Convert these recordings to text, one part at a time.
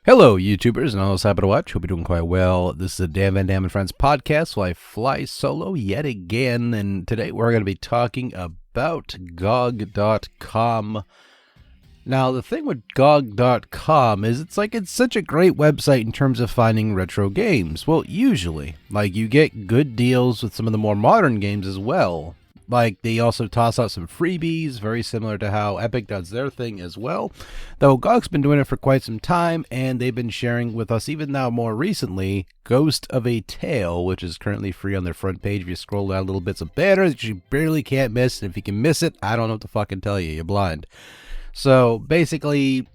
Hello, YouTubers, and all those happy to watch. Hope you're doing quite well. This is the Dan Van Dam and Friends podcast, so I fly solo yet again, and today we're going to be talking about GOG.com. Now, the thing with GOG.com is it's such a great website in terms of finding retro games. Well, usually. Like, you get good deals with some of the more modern games as well. Like, they also toss out some freebies, very similar to how Epic does their thing as well. Though GOG's been doing it for quite some time, and they've been sharing with us, even now more recently, Ghost of a Tale, which is currently free on their front page. If you scroll down little bits of banner that you barely can't miss, and if you can miss it, I don't know what to fucking tell you. You're blind. So, basically,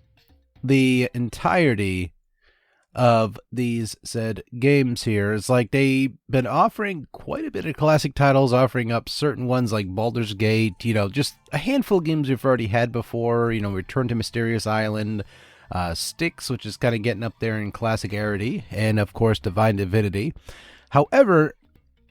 the entirety of these said games here. It's like they've been offering quite a bit of classic titles, offering up certain ones like Baldur's Gate, just a handful of games we've already had before, Return to Mysterious Island, Styx, which is kind of getting up there in classicarity, and of course Divine Divinity. However,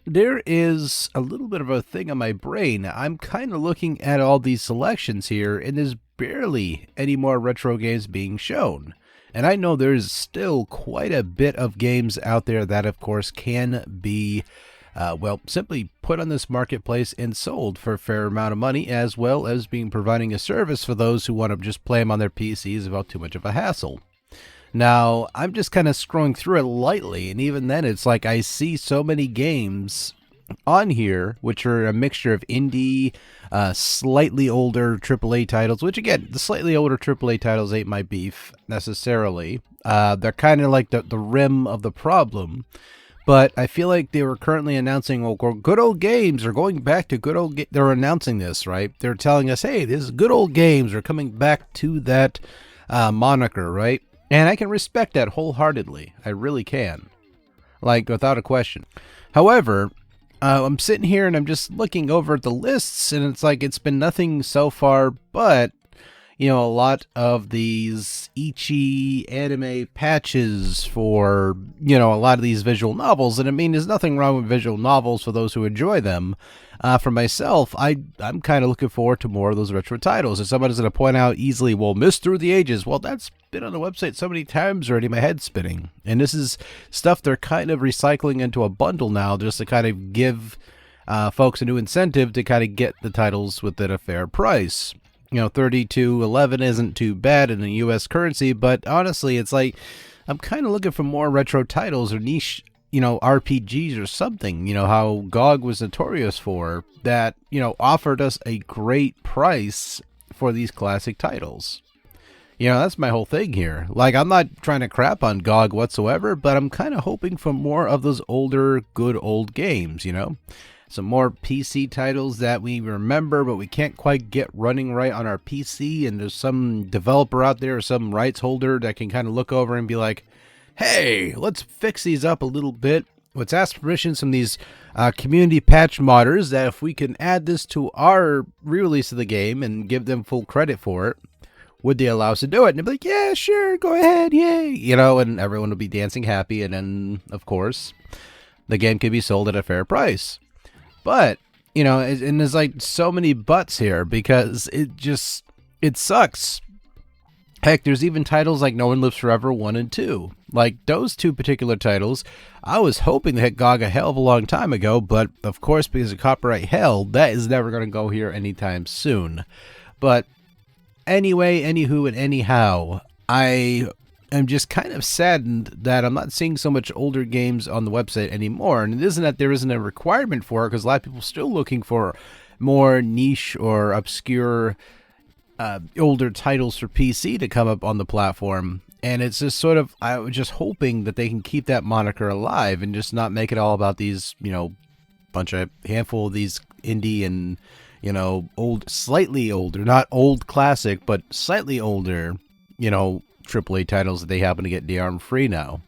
there is a little bit of a thing on my brain. I'm kind of looking at all these selections here, and there's barely any more retro games being shown. And I know there's still quite a bit of games out there that, of course, can be, simply put on this marketplace and sold for a fair amount of money, as well as providing a service for those who want to just play them on their PCs without too much of a hassle. Now, I'm just kind of scrolling through it lightly, and even then, it's like I see so many games on here, which are a mixture of indie, slightly older AAA titles, which again, the slightly older AAA titles ain't my beef necessarily. They're kind of like the rim of the problem. But I feel like they were currently announcing, well, good old games are going back to good old they're announcing this, right? They're telling us, hey, this good old games are coming back to that moniker, right? And I can respect that wholeheartedly. I really can. Like, without a question. However, I'm sitting here and I'm just looking over at the lists, and it's like it's been nothing so far but, a lot of these Ichi anime patches for, a lot of these visual novels. And I mean, there's nothing wrong with visual novels for those who enjoy them. For myself, I'm kind of looking forward to more of those retro titles. If somebody's going to point out easily, well, Mist Through the Ages, well, that's been on the website so many times already, my head's spinning. And this is stuff they're kind of recycling into a bundle now just to kind of give folks a new incentive to kind of get the titles within a fair price. 32.11 isn't too bad in the US currency, but honestly, it's like I'm kind of looking for more retro titles or niche, RPGs or something, how GOG was notorious for that, offered us a great price for these classic titles. That's my whole thing here. Like, I'm not trying to crap on GOG whatsoever, but I'm kind of hoping for more of those older, good old games, Some more PC titles that we remember, but we can't quite get running right on our PC, and there's some developer out there or some rights holder that can kind of look over and be like, hey, let's fix these up a little bit. Let's ask permissions from these community patch modders that if we can add this to our re-release of the game and give them full credit for it, would they allow us to do it? And they'd be like, yeah, sure, go ahead, yay. And everyone would be dancing happy, and then, of course, the game could be sold at a fair price. But, and there's like so many buts here because it sucks. Heck, there's even titles like No One Lives Forever 1 and 2. Like, those two particular titles, I was hoping to hit GOG a hell of a long time ago, but of course, because of copyright hell, that is never going to go here anytime soon. But anyway, anywho, and anyhow, I am just kind of saddened that I'm not seeing so much older games on the website anymore. And it isn't that there isn't a requirement for it, because a lot of people are still looking for more niche or obscure older titles for PC to come up on the platform. And it's just sort of, I was just hoping that they can keep that moniker alive and just not make it all about these, handful of these indie and, old, slightly older, not old classic, but slightly older, AAA titles that they happen to get DRM free now.